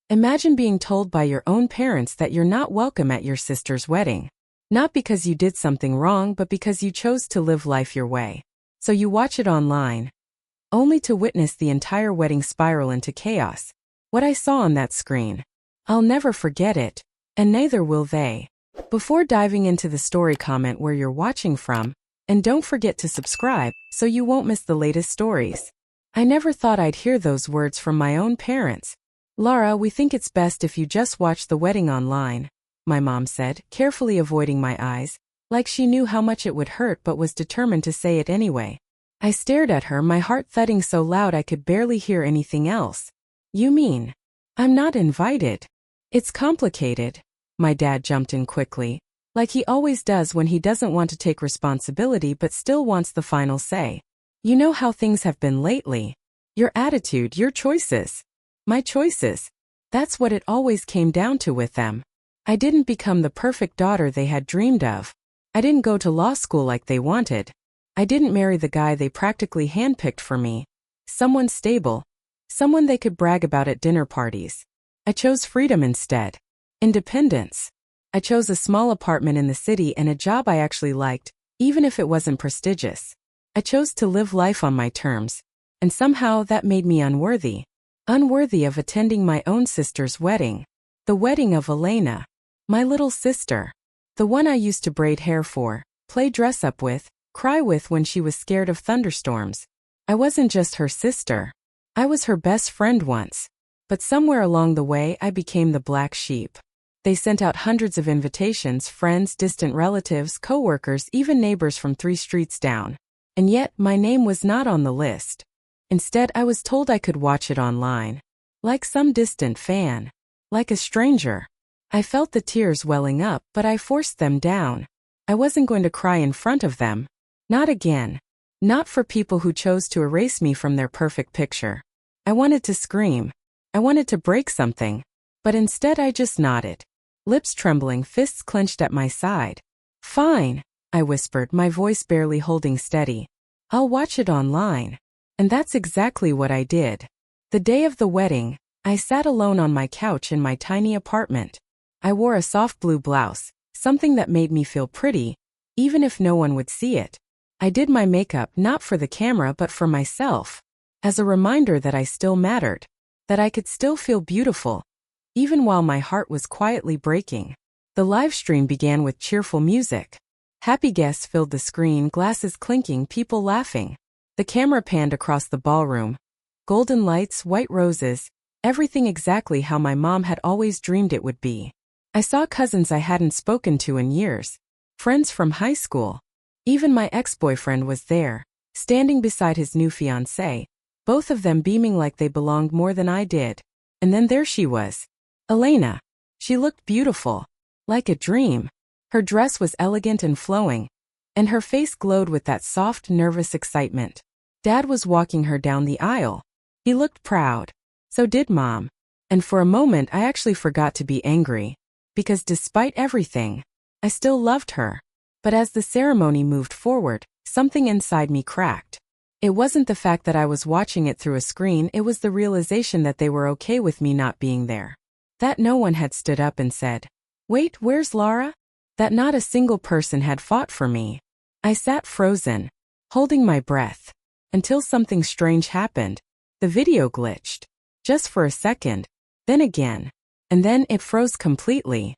Imagine being told by your own parents that you're not welcome at your sister's wedding. Not because you did something wrong, but because you chose to live life your way. So you watch it online, only to witness the entire wedding spiral into chaos. What I saw on that screen, I'll never forget it, and neither will they. Before diving into the story, comment where you're watching from, and don't forget to subscribe so you won't miss the latest stories. I never thought I'd hear those words from my own parents. "Lara, we think it's best if you just watch the wedding online," my mom said, carefully avoiding my eyes, like she knew how much it would hurt but was determined to say it anyway. I stared at her, my heart thudding so loud I could barely hear anything else. "You mean I'm not invited?" "It's complicated." My dad jumped in quickly, like he always does when he doesn't want to take responsibility but still wants the final say. "You know how things have been lately. Your attitude, your choices." My choices. That's what it always came down to with them. I didn't become the perfect daughter they had dreamed of. I didn't go to law school like they wanted. I didn't marry the guy they practically handpicked for me. Someone stable. Someone they could brag about at dinner parties. I chose freedom instead. Independence. I chose a small apartment in the city and a job I actually liked, even if it wasn't prestigious. I chose to live life on my terms, and somehow that made me unworthy. Unworthy of attending my own sister's wedding. The wedding of Elena. My little sister. The one I used to braid hair for, play dress up with, cry with when she was scared of thunderstorms. I wasn't just her sister. I was her best friend once. But somewhere along the way I became the black sheep. They sent out hundreds of invitations, friends, distant relatives, co-workers, even neighbors from 3 streets down. And yet, my name was not on the list. Instead, I was told I could watch it online. Like some distant fan. Like a stranger. I felt the tears welling up, but I forced them down. I wasn't going to cry in front of them. Not again. Not for people who chose to erase me from their perfect picture. I wanted to scream. I wanted to break something. But instead I just nodded. Lips trembling, fists clenched at my side. "Fine," I whispered, my voice barely holding steady. "I'll watch it online." And that's exactly what I did. The day of the wedding, I sat alone on my couch in my tiny apartment. I wore a soft blue blouse, something that made me feel pretty, even if no one would see it. I did my makeup not for the camera but for myself, as a reminder that I still mattered, that I could still feel beautiful, even while my heart was quietly breaking. The live stream began with cheerful music. Happy guests filled the screen, glasses clinking, people laughing. The camera panned across the ballroom. Golden lights, white roses, everything exactly how my mom had always dreamed it would be. I saw cousins I hadn't spoken to in years. Friends from high school. Even my ex-boyfriend was there, standing beside his new fiancée, both of them beaming like they belonged more than I did. And then there she was. Elena. She looked beautiful. Like a dream. Her dress was elegant and flowing, and her face glowed with that soft, nervous excitement. Dad was walking her down the aisle. He looked proud. So did Mom. And for a moment I actually forgot to be angry. Because despite everything, I still loved her. But as the ceremony moved forward, something inside me cracked. It wasn't the fact that I was watching it through a screen, it was the realization that they were okay with me not being there. That no one had stood up and said, "Wait, where's Lara?" That not a single person had fought for me. I sat frozen, holding my breath, until something strange happened. The video glitched. Just for a second, then again, and then it froze completely.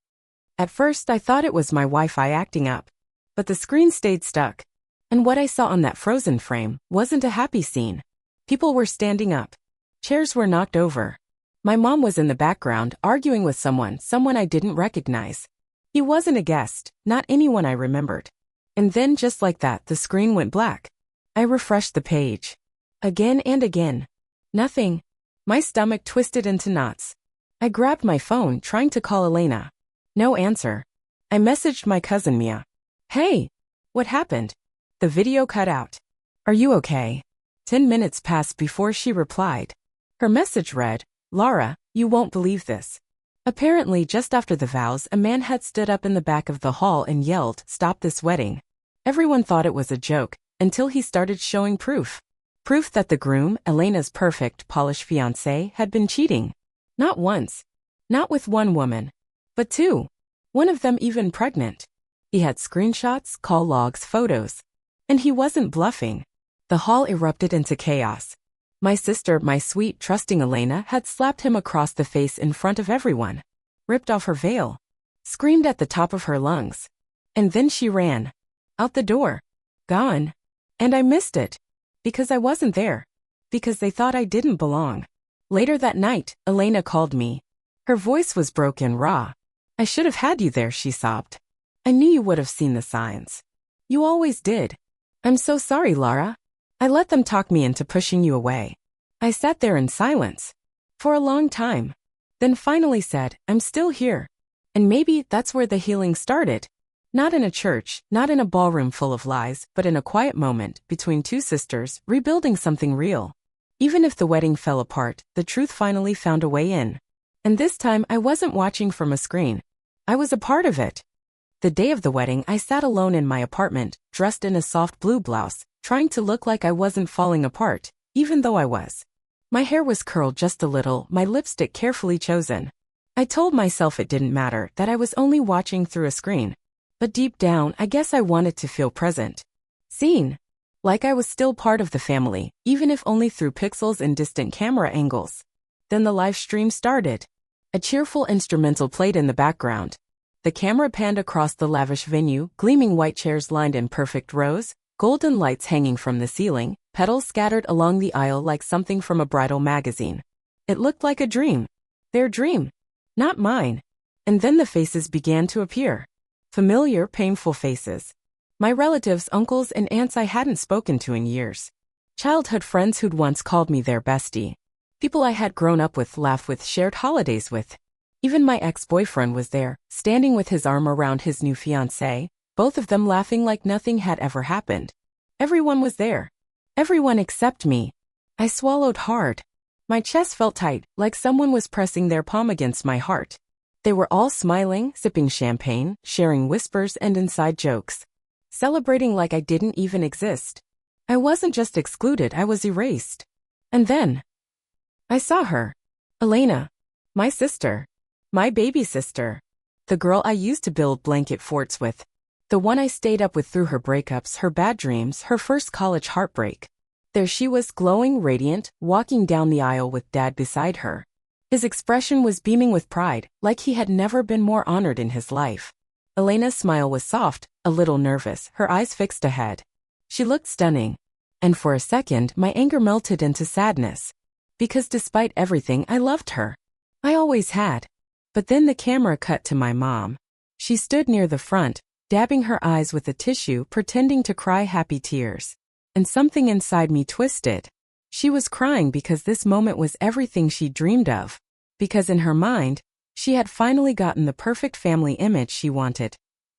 At first I thought it was my Wi-Fi acting up, but the screen stayed stuck. And what I saw on that frozen frame wasn't a happy scene. People were standing up. Chairs were knocked over. My mom was in the background arguing with someone I didn't recognize. He wasn't a guest, not anyone I remembered. And then just like that, the screen went black. I refreshed the page. Again and again. Nothing. My stomach twisted into knots. I grabbed my phone, trying to call Elena. No answer. I messaged my cousin Mia. "Hey, what happened?" The video cut out. "Are you okay?" 10 minutes passed before she replied. Her message read, "Lara, you won't believe this." Apparently, just after the vows, a man had stood up in the back of the hall and yelled, "Stop this wedding." Everyone thought it was a joke, until he started showing proof. Proof that the groom, Elena's perfect, polished fiancé, had been cheating. Not once, Not with one woman, but two. One of them even pregnant. He had screenshots, call logs, photos. And he wasn't bluffing. The hall erupted into chaos. My sister, my sweet, trusting Elena, had slapped him across the face in front of everyone, ripped off her veil, screamed at the top of her lungs. And then she ran. Out the door. Gone. And I missed it. Because I wasn't there. Because they thought I didn't belong. Later that night, Elena called me. Her voice was broken, raw. I should have had you there, she sobbed. I knew you would have seen the signs. You always did. I'm so sorry, Lara. I let them talk me into pushing you away. I sat there in silence. For a long time. Then finally said, I'm still here. And maybe that's where the healing started. Not in a church, not in a ballroom full of lies, but in a quiet moment between two sisters, rebuilding something real. Even if the wedding fell apart, the truth finally found a way in. And this time I wasn't watching from a screen. I was a part of it. The day of the wedding, I sat alone in my apartment, dressed in a soft blue blouse, trying to look like I wasn't falling apart, even though I was. My hair was curled just a little, my lipstick carefully chosen. I told myself it didn't matter, that I was only watching through a screen. But deep down, I guess I wanted to feel present. Seen. Like I was still part of the family, even if only through pixels and distant camera angles. Then the live stream started. A cheerful instrumental played in the background. The camera panned across the lavish venue, gleaming white chairs lined in perfect rows, golden lights hanging from the ceiling, petals scattered along the aisle like something from a bridal magazine. It looked like a dream. Their dream. Not mine. And then the faces began to appear. Familiar, painful faces. My relatives, uncles, and aunts I hadn't spoken to in years. Childhood friends who'd once called me their bestie. People I had grown up with, laughed with, shared holidays with. Even my ex-boyfriend was there, standing with his arm around his new fiancée, both of them laughing like nothing had ever happened. Everyone was there. Everyone except me. I swallowed hard. My chest felt tight, like someone was pressing their palm against my heart. They were all smiling, sipping champagne, sharing whispers and inside jokes. Celebrating like I didn't even exist. I wasn't just excluded, I was erased. And then I saw her. Elena. My sister. My baby sister. The girl I used to build blanket forts with. The one I stayed up with through her breakups, her bad dreams, her first college heartbreak. There she was, glowing, radiant, walking down the aisle with Dad beside her. His expression was beaming with pride, like he had never been more honored in his life. Elena's smile was soft, a little nervous, her eyes fixed ahead. She looked stunning. And for a second, my anger melted into sadness. Because despite everything, I loved her. I always had. But then the camera cut to my mom. She stood near the front, dabbing her eyes with a tissue, pretending to cry happy tears. And something inside me twisted. She was crying because this moment was everything she dreamed of. Because in her mind, she had finally gotten the perfect family image she wanted.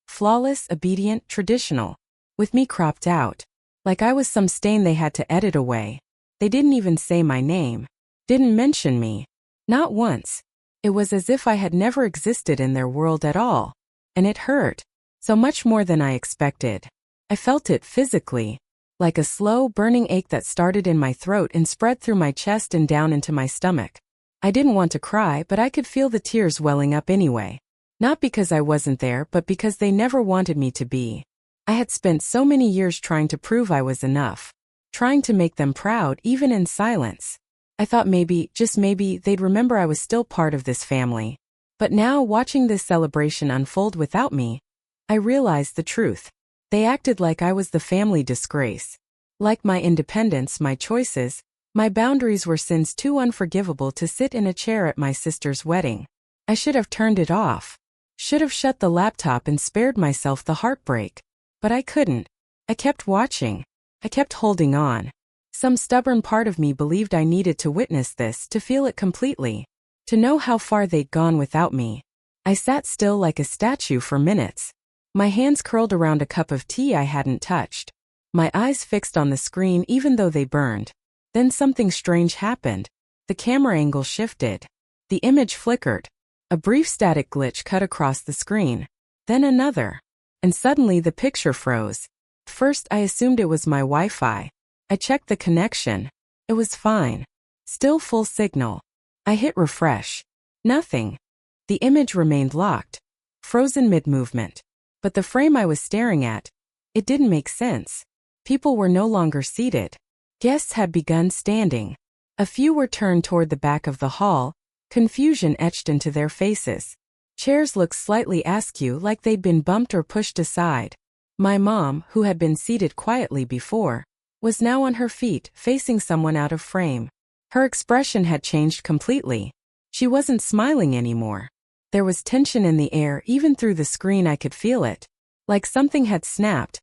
Flawless, obedient, traditional. With me cropped out. Like I was some stain they had to edit away. They didn't even say my name. Didn't mention me. Not once. It was as if I had never existed in their world at all. And it hurt. So much more than I expected. I felt it physically. Like a slow, burning ache that started in my throat and spread through my chest and down into my stomach. I didn't want to cry, but I could feel the tears welling up anyway. Not because I wasn't there, but because they never wanted me to be. I had spent so many years trying to prove I was enough. Trying to make them proud, even in silence. I thought maybe, just maybe, they'd remember I was still part of this family. But now, watching this celebration unfold without me, I realized the truth. They acted like I was the family disgrace. Like my independence, my choices, my boundaries were sins too unforgivable to sit in a chair at my sister's wedding. I should have turned it off. Should have shut the laptop and spared myself the heartbreak. But I couldn't. I kept watching. I kept holding on. Some stubborn part of me believed I needed to witness this, to feel it completely. To know how far they'd gone without me. I sat still like a statue for minutes. My hands curled around a cup of tea I hadn't touched. My eyes fixed on the screen even though they burned. Then something strange happened. The camera angle shifted. The image flickered. A brief static glitch cut across the screen. Then another. And suddenly the picture froze. First I assumed it was my Wi-Fi. I checked the connection. It was fine. Still full signal. I hit refresh. Nothing. The image remained locked, frozen mid-movement. But the frame I was staring at, it didn't make sense. People were no longer seated. Guests had begun standing. A few were turned toward the back of the hall, confusion etched into their faces. Chairs looked slightly askew, like they'd been bumped or pushed aside. My mom, who had been seated quietly before, was now on her feet, facing someone out of frame. Her expression had changed completely. She wasn't smiling anymore. There was tension in the air. Even through the screen I could feel it. Like something had snapped.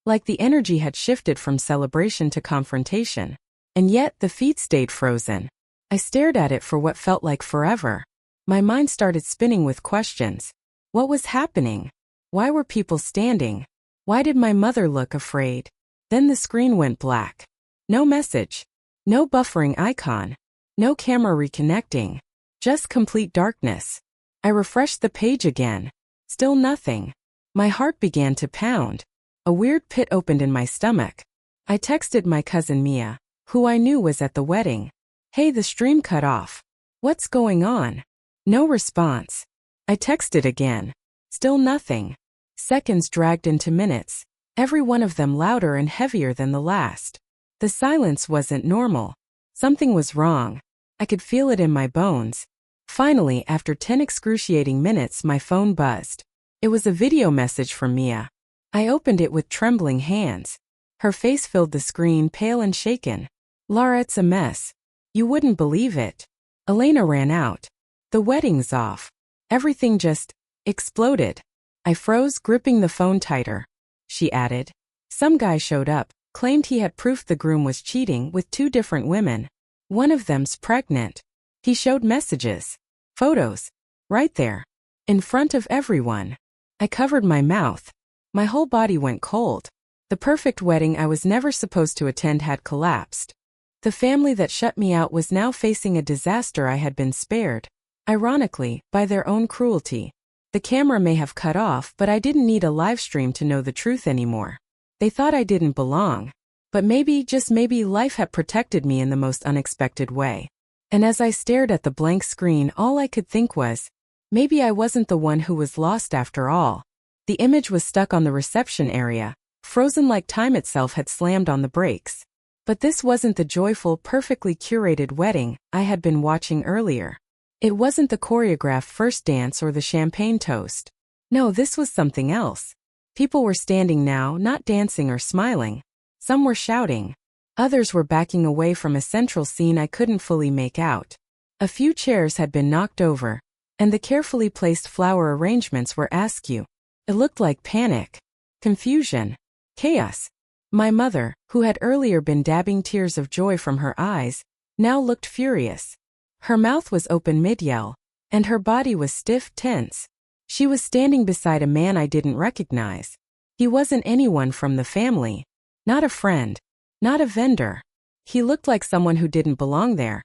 Like the energy had shifted from celebration to confrontation. And yet the feet stayed frozen. I stared at it for what felt like forever. My mind started spinning with questions. What was happening? Why were people standing? Why did my mother look afraid? Then the screen went black. No message. No buffering icon. No camera reconnecting. Just complete darkness. I refreshed the page again. Still nothing. My heart began to pound. A weird pit opened in my stomach. I texted my cousin Mia, who I knew was at the wedding. Hey, the stream cut off. What's going on? No response. I texted again. Still nothing. Seconds dragged into minutes, every one of them louder and heavier than the last. The silence wasn't normal. Something was wrong. I could feel it in my bones. Finally, after 10 excruciating minutes, my phone buzzed. It was a video message from Mia. I opened it with trembling hands. Her face filled the screen, pale and shaken. Lara, it's a mess. You wouldn't believe it. Elena ran out. The wedding's off. Everything just exploded. I froze, gripping the phone tighter. She added. Some guy showed up, claimed he had proof the groom was cheating with 2 different women. One of them's pregnant. He showed messages. Photos. Right there. In front of everyone. I covered my mouth. My whole body went cold. The perfect wedding I was never supposed to attend had collapsed. The family that shut me out was now facing a disaster I had been spared. Ironically, by their own cruelty. The camera may have cut off, but I didn't need a live stream to know the truth anymore. They thought I didn't belong. But maybe, just maybe, life had protected me in the most unexpected way. And as I stared at the blank screen, all I could think was, maybe I wasn't the one who was lost after all. The image was stuck on the reception area, frozen like time itself had slammed on the brakes. But this wasn't the joyful, perfectly curated wedding I had been watching earlier. It wasn't the choreographed first dance or the champagne toast. No, this was something else. People were standing now, not dancing or smiling. Some were shouting. Others were backing away from a central scene I couldn't fully make out. A few chairs had been knocked over, and the carefully placed flower arrangements were askew. It looked like panic, confusion, chaos. My mother, who had earlier been dabbing tears of joy from her eyes, now looked furious. Her mouth was open mid-yell, and her body was stiff, tense. She was standing beside a man I didn't recognize. He wasn't anyone from the family. Not a friend. Not a vendor. He looked like someone who didn't belong there.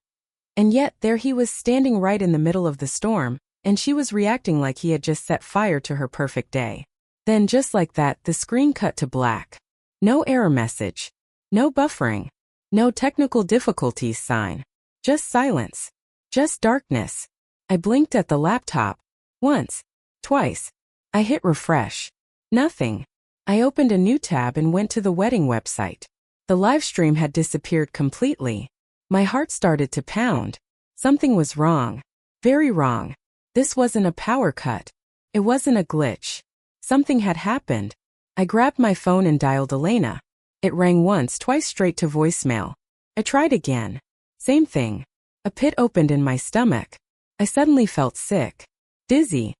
And yet, there he was standing right in the middle of the storm, and she was reacting like he had just set fire to her perfect day. Then, just like that, the screen cut to black. No error message. No buffering. No technical difficulties sign. Just silence. Just darkness. I blinked at the laptop. Once. Twice. I hit refresh. Nothing. I opened a new tab and went to the wedding website. The live stream had disappeared completely. My heart started to pound. Something was wrong. Very wrong. This wasn't a power cut. It wasn't a glitch. Something had happened. I grabbed my phone and dialed Elena. It rang once, twice, straight to voicemail. I tried again. Same thing. A pit opened in my stomach. I suddenly felt sick. Dizzy.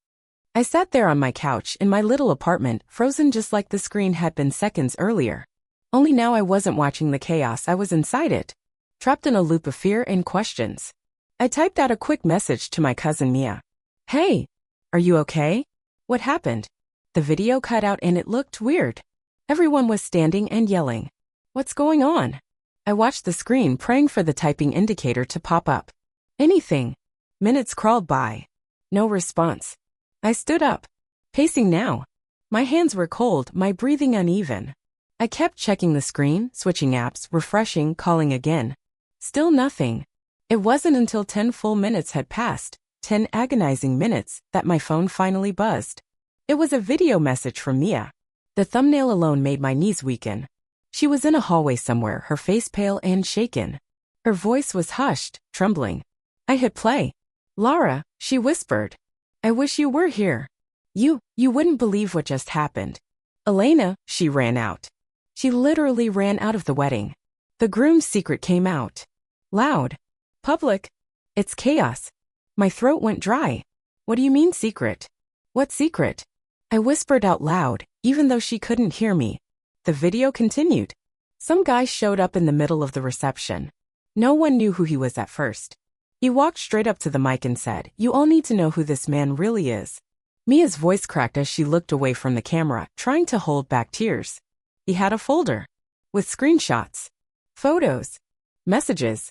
I sat there on my couch in my little apartment, frozen just like the screen had been seconds earlier. Only now I wasn't watching the chaos, I was inside it. Trapped in a loop of fear and questions. I typed out a quick message to my cousin Mia. Hey, are you okay? What happened? The video cut out and it looked weird. Everyone was standing and yelling. What's going on? I watched the screen, praying for the typing indicator to pop up. Anything. Minutes crawled by. No response. I stood up. Pacing now. My hands were cold, my breathing uneven. I kept checking the screen, switching apps, refreshing, calling again. Still nothing. It wasn't until 10 full minutes had passed, 10 agonizing minutes that my phone finally buzzed. It was a video message from Mia. The thumbnail alone made my knees weaken. She was in a hallway somewhere, her face pale and shaken. Her voice was hushed, trembling. I hit play. Lara, she whispered. I wish you were here. You wouldn't believe what just happened. Elena, she ran out. She literally ran out of the wedding. The groom's secret came out. Loud. Public. It's chaos. My throat went dry. What do you mean secret? What secret? I whispered out loud, even though she couldn't hear me. The video continued. Some guy showed up in the middle of the reception. No one knew who he was at first. He walked straight up to the mic and said, "You all need to know who this man really is." Mia's voice cracked as she looked away from the camera, trying to hold back tears. He had a folder with screenshots, photos, messages,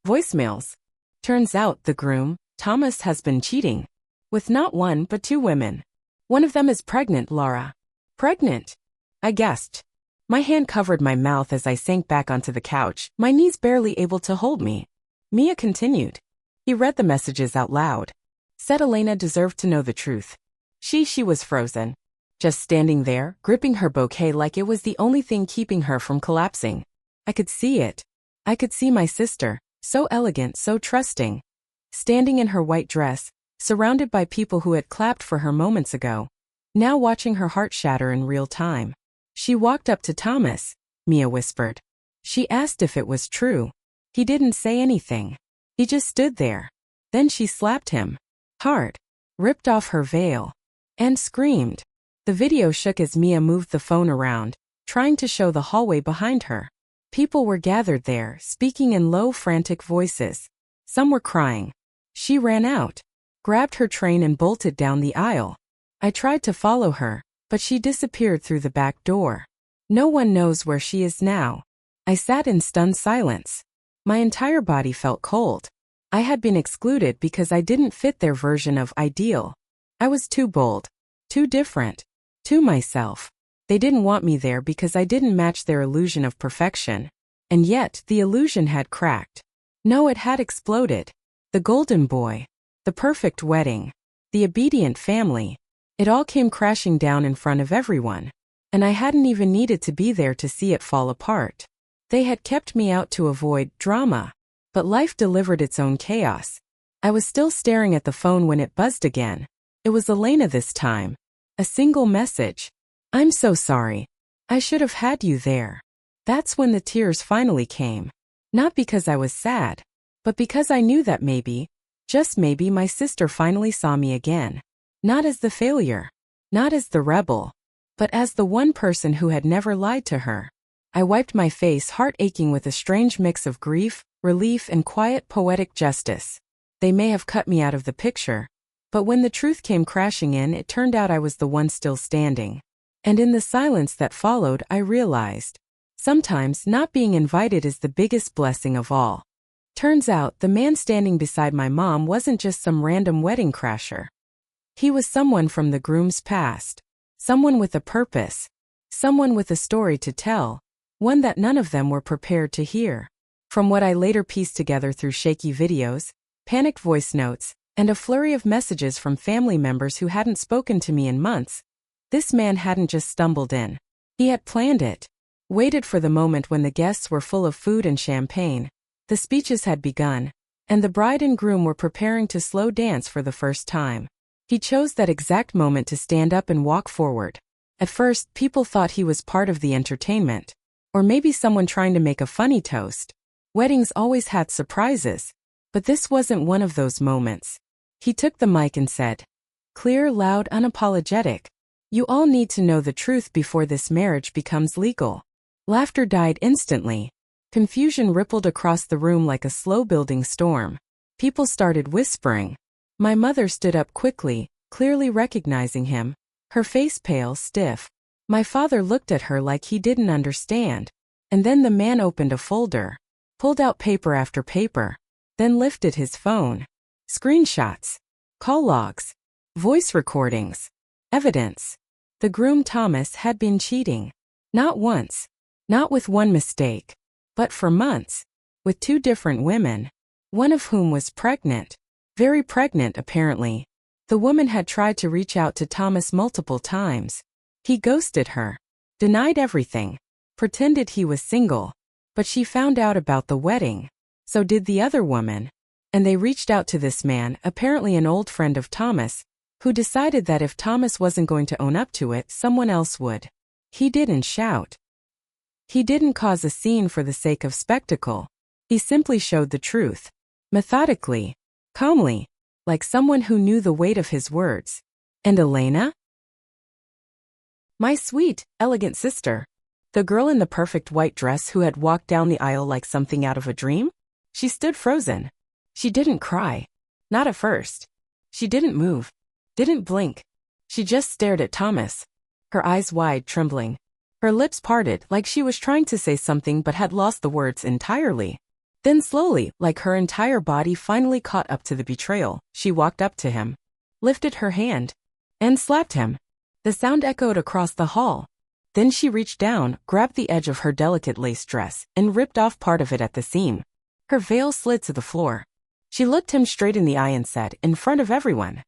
voicemails. Turns out the groom, Thomas, has been cheating with not one but two women. One of them is pregnant, Lara. Pregnant? I guessed. My hand covered my mouth as I sank back onto the couch, my knees barely able to hold me. Mia continued. He read the messages out loud. Said Elena deserved to know the truth. She was frozen. Just standing there, gripping her bouquet like it was the only thing keeping her from collapsing. I could see it. I could see my sister, so elegant, so trusting. Standing in her white dress, surrounded by people who had clapped for her moments ago. Now watching her heart shatter in real time. She walked up to Thomas, Mia whispered. She asked if it was true. He didn't say anything. He just stood there. Then she slapped him hard, ripped off her veil, and screamed. The video shook as Mia moved the phone around, trying to show the hallway behind her. People were gathered there, speaking in low, frantic voices. Some were crying. She ran out, grabbed her train and bolted down the aisle. I tried to follow her, but she disappeared through the back door. No one knows where she is now. I sat in stunned silence. My entire body felt cold. I had been excluded because I didn't fit their version of ideal. I was too bold, too different, too myself. They didn't want me there because I didn't match their illusion of perfection. And yet, the illusion had cracked. No, it had exploded. The golden boy, the perfect wedding, the obedient family. It all came crashing down in front of everyone. And I hadn't even needed to be there to see it fall apart. They had kept me out to avoid drama. But life delivered its own chaos. I was still staring at the phone when it buzzed again. It was Elena this time. A single message. I'm so sorry. I should have had you there. That's when the tears finally came. Not because I was sad, but because I knew that maybe, just maybe, my sister finally saw me again. Not as the failure. Not as the rebel. But as the one person who had never lied to her. I wiped my face, heart aching with a strange mix of grief, relief, and quiet poetic justice. They may have cut me out of the picture, but when the truth came crashing in, it turned out I was the one still standing. And in the silence that followed, I realized, sometimes not being invited is the biggest blessing of all. Turns out, the man standing beside my mom wasn't just some random wedding crasher. He was someone from the groom's past. Someone with a purpose. Someone with a story to tell. One that none of them were prepared to hear. From what I later pieced together through shaky videos, panicked voice notes, and a flurry of messages from family members who hadn't spoken to me in months, this man hadn't just stumbled in. He had planned it. Waited for the moment when the guests were full of food and champagne. The speeches had begun, and the bride and groom were preparing to slow dance for the first time. He chose that exact moment to stand up and walk forward. At first, people thought he was part of the entertainment. Or maybe someone trying to make a funny toast. Weddings always had surprises. But this wasn't one of those moments. He took the mic and said, clear, loud, unapologetic. You all need to know the truth before this marriage becomes legal. Laughter died instantly. Confusion rippled across the room like a slow-building storm. People started whispering. My mother stood up quickly, clearly recognizing him. Her face pale, stiff. My father looked at her like he didn't understand. And then the man opened a folder. Pulled out paper after paper. Then lifted his phone. Screenshots. Call logs. Voice recordings. Evidence. The groom Thomas had been cheating. Not once. Not with one mistake. But for months. With two different women. One of whom was pregnant. Very pregnant, apparently. The woman had tried to reach out to Thomas multiple times. He ghosted her, denied everything, pretended he was single. But she found out about the wedding. So did the other woman. And they reached out to this man, apparently an old friend of Thomas, who decided that if Thomas wasn't going to own up to it, someone else would. He didn't shout. He didn't cause a scene for the sake of spectacle. He simply showed the truth. Methodically. Calmly. Like someone who knew the weight of his words. And Elena? My sweet, elegant sister. The girl in the perfect white dress who had walked down the aisle like something out of a dream? She stood frozen. She didn't cry. Not at first. She didn't move. Didn't blink. She just stared at Thomas. Her eyes wide, trembling. Her lips parted like she was trying to say something but had lost the words entirely. Then slowly, like her entire body finally caught up to the betrayal, she walked up to him, lifted her hand, and slapped him. The sound echoed across the hall. Then she reached down, grabbed the edge of her delicate lace dress, and ripped off part of it at the seam. Her veil slid to the floor. She looked him straight in the eye and said, in front of everyone,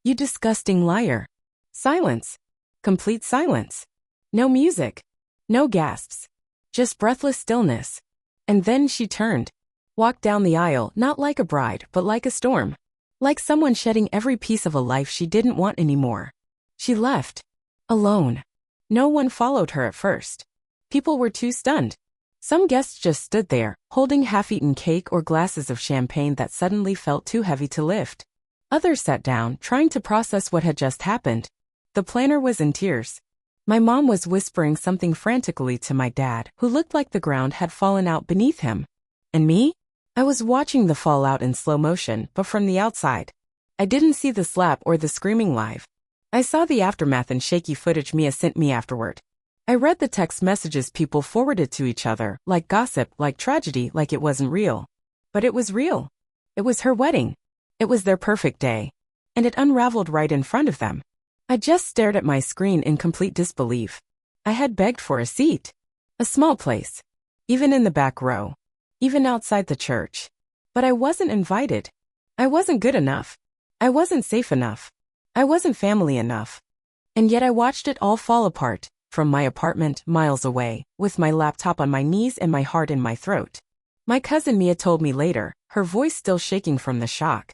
"You disgusting liar." Silence. Complete silence. No music. No gasps. Just breathless stillness. And then she turned. Walked down the aisle, not like a bride, but like a storm. Like someone shedding every piece of a life she didn't want anymore. She left. Alone. No one followed her at first. People were too stunned. Some guests just stood there, holding half-eaten cake or glasses of champagne that suddenly felt too heavy to lift. Others sat down, trying to process what had just happened. The planner was in tears. My mom was whispering something frantically to my dad, who looked like the ground had fallen out beneath him. And me? I was watching the fallout in slow motion, but from the outside. I didn't see the slap or the screaming live. I saw the aftermath in shaky footage Mia sent me afterward. I read the text messages people forwarded to each other, like gossip, like tragedy, like it wasn't real. But it was real. It was her wedding. It was their perfect day. And it unraveled right in front of them. I just stared at my screen in complete disbelief. I had begged for a seat. A small place. Even in the back row. Even outside the church. But I wasn't invited. I wasn't good enough. I wasn't safe enough. I wasn't family enough. And yet I watched it all fall apart, from my apartment, miles away, with my laptop on my knees and my heart in my throat. My cousin Mia told me later, her voice still shaking from the shock.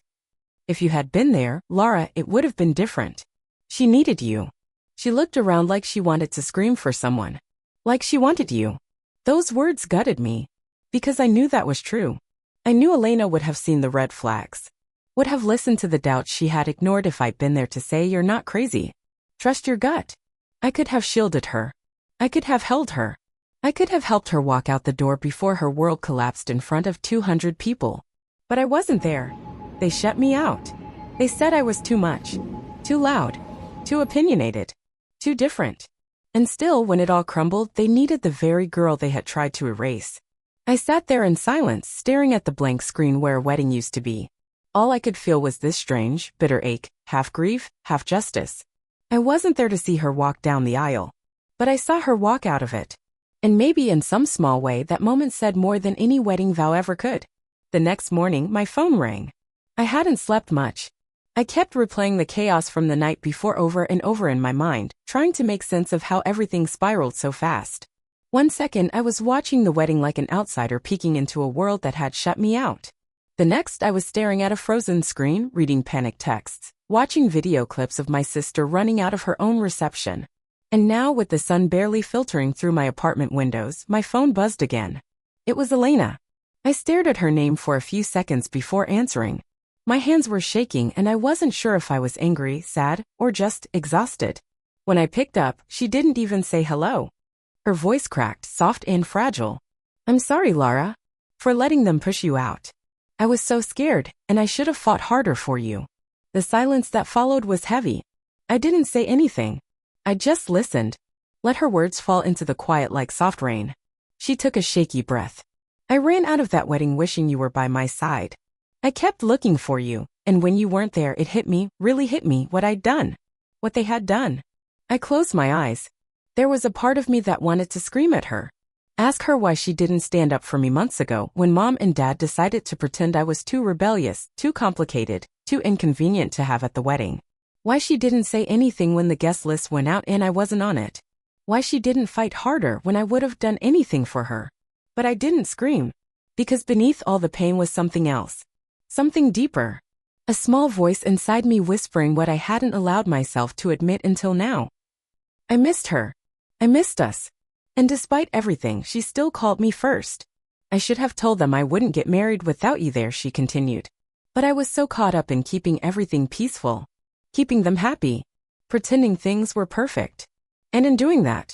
If you had been there, Lara, it would have been different. She needed you. She looked around like she wanted to scream for someone. Like she wanted you. Those words gutted me. Because I knew that was true. I knew Elena would have seen the red flags. Would have listened to the doubts she had ignored if I'd been there to say you're not crazy. Trust your gut. I could have shielded her. I could have held her. I could have helped her walk out the door before her world collapsed in front of 200 people. But I wasn't there. They shut me out. They said I was too much. Too loud. Too opinionated. Too different. And still, when it all crumbled, they needed the very girl they had tried to erase. I sat there in silence, staring at the blank screen where a wedding used to be. All I could feel was this strange, bitter ache, half grief, half justice. I wasn't there to see her walk down the aisle. But I saw her walk out of it. And maybe in some small way that moment said more than any wedding vow ever could. The next morning, my phone rang. I hadn't slept much. I kept replaying the chaos from the night before over and over in my mind, trying to make sense of how everything spiraled so fast. One second I was watching the wedding like an outsider peeking into a world that had shut me out. The next I was staring at a frozen screen, reading panicked texts, watching video clips of my sister running out of her own reception. And now, with the sun barely filtering through my apartment windows, my phone buzzed again. It was Elena. I stared at her name for a few seconds before answering. My hands were shaking and I wasn't sure if I was angry, sad, or just exhausted. When I picked up, she didn't even say hello. Her voice cracked, soft and fragile. "I'm sorry, Lara, for letting them push you out. I was so scared, and I should have fought harder for you." The silence that followed was heavy. I didn't say anything. I just listened. Let her words fall into the quiet like soft rain. She took a shaky breath. "I ran out of that wedding wishing you were by my side. I kept looking for you, and when you weren't there it hit me, really hit me, what I'd done. What they had done." I closed my eyes. There was a part of me that wanted to scream at her. Ask her why she didn't stand up for me months ago when Mom and Dad decided to pretend I was too rebellious, too complicated, too inconvenient to have at the wedding. Why she didn't say anything when the guest list went out and I wasn't on it. Why she didn't fight harder when I would have done anything for her. But I didn't scream. Because beneath all the pain was something else. Something deeper. A small voice inside me whispering what I hadn't allowed myself to admit until now. I missed her. I missed us. And despite everything, she still called me first. I should have told them I wouldn't get married without you there, she continued. But I was so caught up in keeping everything peaceful. Keeping them happy. Pretending things were perfect. And in doing that,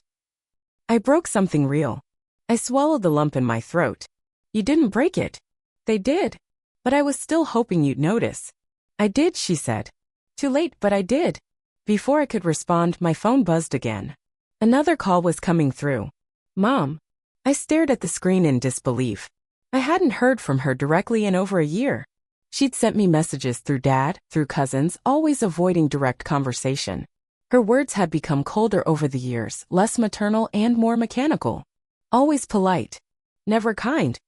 I broke something real. I swallowed the lump in my throat. You didn't break it. They did. But I was still hoping you'd notice. I did, she said. Too late, but I did. Before I could respond, my phone buzzed again. Another call was coming through. Mom. I stared at the screen in disbelief. I hadn't heard from her directly in over a year. She'd sent me messages through Dad, through cousins, always avoiding direct conversation. Her words had become colder over the years, less maternal and more mechanical. Always polite. Never kind.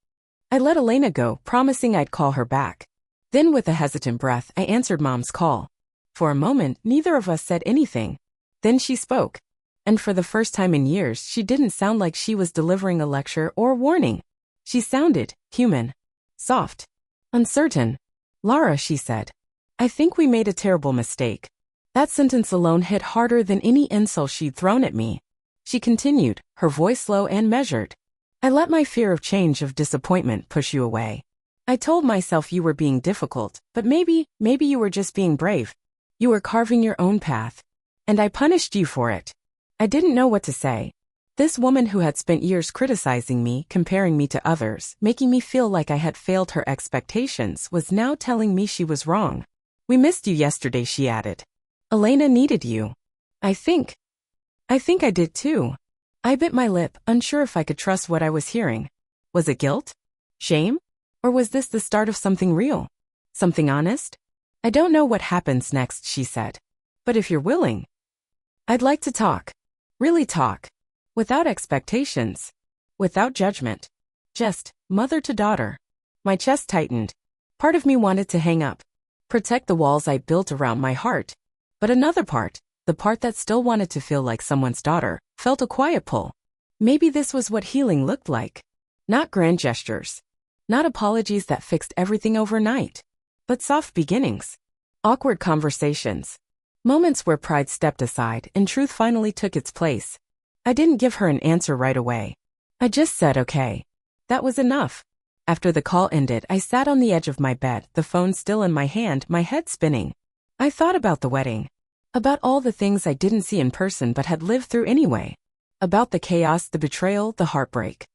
I let Elena go, promising I'd call her back. Then with a hesitant breath, I answered Mom's call. For a moment, neither of us said anything. Then she spoke. And for the first time in years, she didn't sound like she was delivering a lecture or warning. She sounded human. Soft. Uncertain. Lara, she said. I think we made a terrible mistake. That sentence alone hit harder than any insult she'd thrown at me. She continued, her voice slow and measured. I let my fear of change, of disappointment, push you away. I told myself you were being difficult, but maybe you were just being brave. You were carving your own path. And I punished you for it. I didn't know what to say. This woman who had spent years criticizing me, comparing me to others, making me feel like I had failed her expectations, was now telling me she was wrong. We missed you yesterday, she added. Elena needed you. I think I did too. I bit my lip, unsure if I could trust what I was hearing. Was it guilt? Shame? Or was this the start of something real? Something honest? I don't know what happens next, she said. But if you're willing, I'd like to talk. Really talk. Without expectations. Without judgment. Just mother to daughter. My chest tightened. Part of me wanted to hang up. Protect the walls I built around my heart. But another part, the part that still wanted to feel like someone's daughter, felt a quiet pull. Maybe this was what healing looked like. Not grand gestures. Not apologies that fixed everything overnight. But soft beginnings. Awkward conversations. Moments where pride stepped aside and truth finally took its place. I didn't give her an answer right away. I just said okay. That was enough. After the call ended, I sat on the edge of my bed, the phone still in my hand, my head spinning. I thought about the wedding. About all the things I didn't see in person but had lived through anyway. About the chaos, the betrayal, the heartbreak.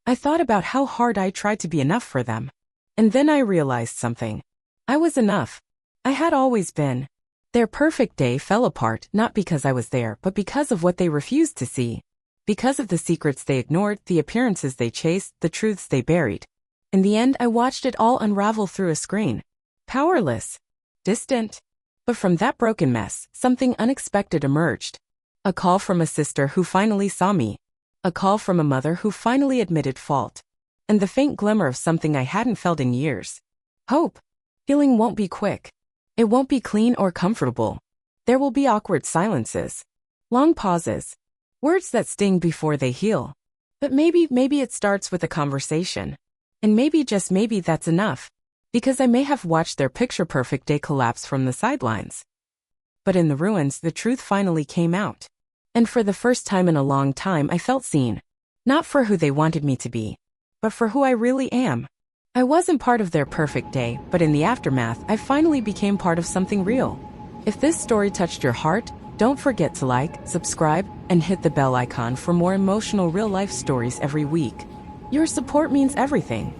I thought about how hard I tried to be enough for them. And then I realized something. I was enough. I had always been. Their perfect day fell apart not because I was there but because of what they refused to see. Because of the secrets they ignored, the appearances they chased, the truths they buried. In the end, I watched it all unravel through a screen. Powerless. Distant. But from that broken mess, something unexpected emerged. A call from a sister who finally saw me. A call from a mother who finally admitted fault. And the faint glimmer of something I hadn't felt in years. Hope. Healing won't be quick. It won't be clean or comfortable. There will be awkward silences. Long pauses. Words that sting before they heal. But maybe it starts with a conversation. And maybe, just maybe, that's enough. Because I may have watched their picture-perfect day collapse from the sidelines. But in the ruins, the truth finally came out. And for the first time in a long time, I felt seen. Not for who they wanted me to be, but for who I really am. I wasn't part of their perfect day, but in the aftermath, I finally became part of something real. If this story touched your heart, don't forget to like, subscribe, and hit the bell icon for more emotional real-life stories every week. Your support means everything.